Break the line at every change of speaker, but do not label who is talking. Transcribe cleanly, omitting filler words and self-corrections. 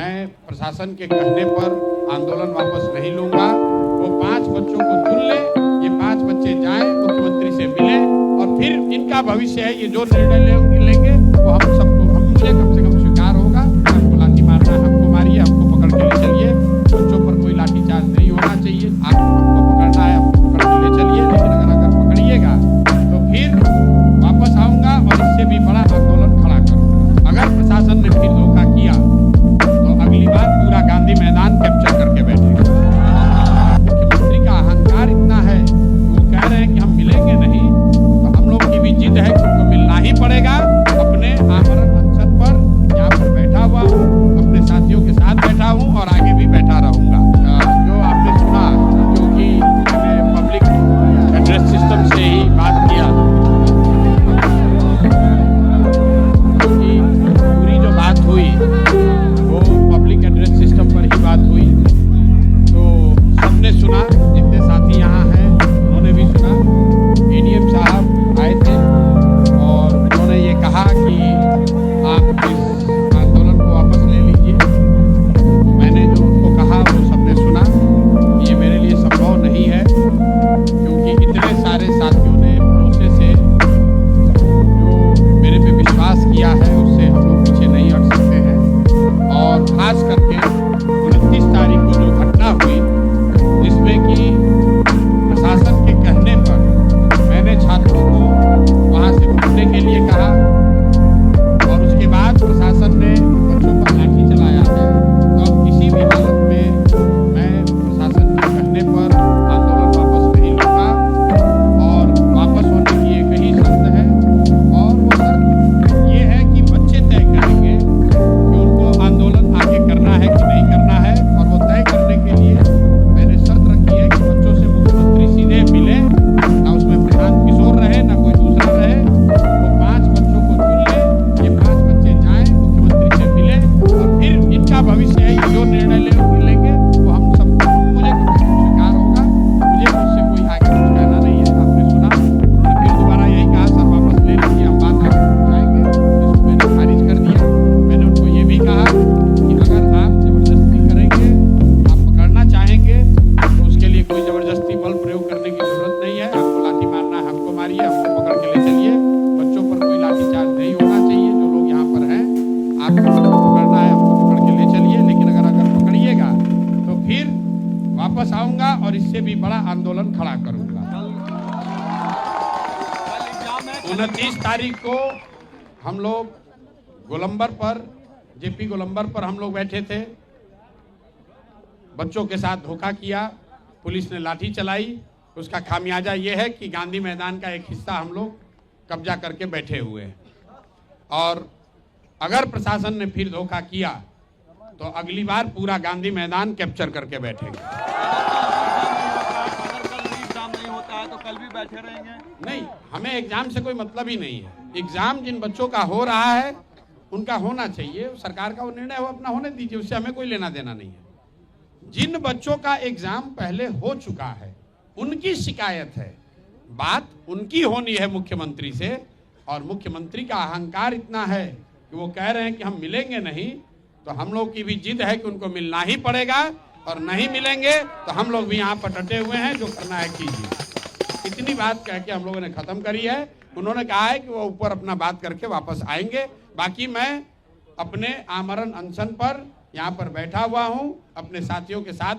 मैं प्रशासन के कहने पर आंदोलन वापस नहीं लूंगा। वो 5 बच्चों को चुन ले, ये 5 बच्चे जाएं, मुख्यमंत्री से मिलें और फिर इनका भविष्य है, ये जो निर्णय लेंगे वो हम सबको, मुझे कम से कम स्वीकार होगा। आपको लाठी मारना है, हमको मारिए, हमको पकड़ के ले चलिए। बच्चों पर कोई लाठीचार्ज नहीं होना चाहिए। हमको पकड़ना है, हमको पकड़ के ले चलिए, लेकिन अगर पकड़िएगा तो फिर वापस आऊंगा और इससे भी बड़ा आंदोलन खड़ा करूंगा। अगर प्रशासन ने फिर धोखा किया तो अगली बार पूरा गांधी मैदान कैप्चर करके बैठेगा। मुख्यमंत्री का अहंकार इतना है, वो कह रहे हैं कि हम मिलेंगे नहीं, तो हम लोग की भी जिद है कि उनको मिलना ही पड़ेगा। अपने आमरण अनशन पर यहाँ पर बैठा हुआ हूँ, अपने साथियों के साथ बैठा हूँ और आगे भी बैठा रहूंगा। जो आपने सुना, क्योंकि मैंने पब्लिक एड्रेस सिस्टम से ही बात किया, क्योंकि पूरी जो बात हुई वो पब्लिक एड्रेस सिस्टम पर ही बात हुई, तो सबने सुना, जितने साथी यहाँ हैं उन्होंने भी सुना। एडीएम साहब आए थे और उन्होंने ये कहा कि आप इस आंदोलन को वापस ले लीजिए। मैंने जो उनको कहा वो सबने सुना। ये मेरे लिए संभव नहीं है, क्योंकि इतने सारे साथियों ने भरोसे से जो मेरे पे विश्वास किया है, उससे हम लोग पीछे नहीं हट सकते हैं। और खास करके 29 तारीख को जो घटना हुई, जिसमें कि प्रशासन के कहने पर मैंने छात्रों को वहाँ से घूमने के लिए कहा और उसके बाद प्रशासन ने बच्चों पर लाठी चलाया है, तो इसी भी हालत में मैं प्रशासन के कहने पर आंदोलन वापस नहीं लूँगा। और वापस होने की एक ही शर्त है, और वो शर्त ये है कि बच्चे तय करेंगे कि उनको आंदोलन आगे करना है कि नहीं करना है। और वो तय करने के लिए मैंने शर्त रखी है कि बच्चों से मुख्यमंत्री सीधे मिले, ना उसमें प्रशांत किशोर रहे, ना कोई दूसरा रहे। वो 5 बच्चों को चुन ले, ये 5 बच्चे जाएं, मुख्यमंत्री से मिले और फिर इनका भविष्य है, ये जो निर्णय लेंगे वो हम सब, मुझे कम से कम स्वीकार होगा। मुझे उससे कोई आगे कुछ कहना नहीं है। आपने सुना, उन्होंने फिर दोबारा यही कहा, सर वापस ले लीजिए, हम बात आप पहुँचाएंगे। इसको मैंने खारिज कर दिया। मैंने उनको ये भी कहा कि अगर आप जबरदस्ती करेंगे, आप पकड़ना चाहेंगे, तो उसके लिए कोई जबरदस्ती बल प्रयोग करने की जरूरत नहीं है। आपको लाठी मारना है, हमको मारिए, हमको पकड़ के ले चलिए। बच्चों पर कोई लाठीचार्ज नहीं होना चाहिए। जो लोग यहाँ पर हैं, आपको पकड़ना है, हमको पकड़ के ले चलिए, लेकिन अगर पकड़िएगा तो फिर वापस आऊंगा और इससे भी बड़ा आंदोलन खड़ा करूंगा। 29 तारीख को हम लोग गोलंबर पर, जेपी गोलंबर पर हम लोग बैठे थे। बच्चों के साथ धोखा किया, पुलिस ने लाठी चलाई। उसका खामियाजा ये है कि गांधी मैदान का एक हिस्सा हम लोग कब्जा करके बैठे हुए हैं। और अगर प्रशासन ने फिर धोखा किया तो अगली बार पूरा गांधी मैदान कैप्चर करके बैठेंगे।
अगर कल एग्जाम नहीं होता है तो कल भी बैठे रहेंगे?
नहीं, हमें एग्जाम से कोई मतलब ही नहीं है। एग्जाम जिन बच्चों का हो रहा है उनका होना चाहिए, सरकार का वो निर्णय हो, अपना होने दीजिए, उससे हमें कोई लेना देना नहीं है। जिन बच्चों का एग्जाम पहले हो चुका है उनकी शिकायत है, बात उनकी होनी है मुख्यमंत्री से। और मुख्यमंत्री का अहंकार इतना है कि वो कह रहे हैं कि हम मिलेंगे नहीं, तो हम लोग की भी जिद है कि उनको मिलना ही पड़ेगा। और नहीं मिलेंगे तो हम लोग भी यहाँ पर डटे हुए हैं, जो करना है कीजिए। इतनी बात कह के हम लोगों ने खत्म करी है। उन्होंने कहा है कि वो ऊपर अपना बात करके वापस आएंगे। बाकी मैं अपने आमरण अनशन पर यहाँ पर बैठा हुआ हूँ, अपने साथियों के साथ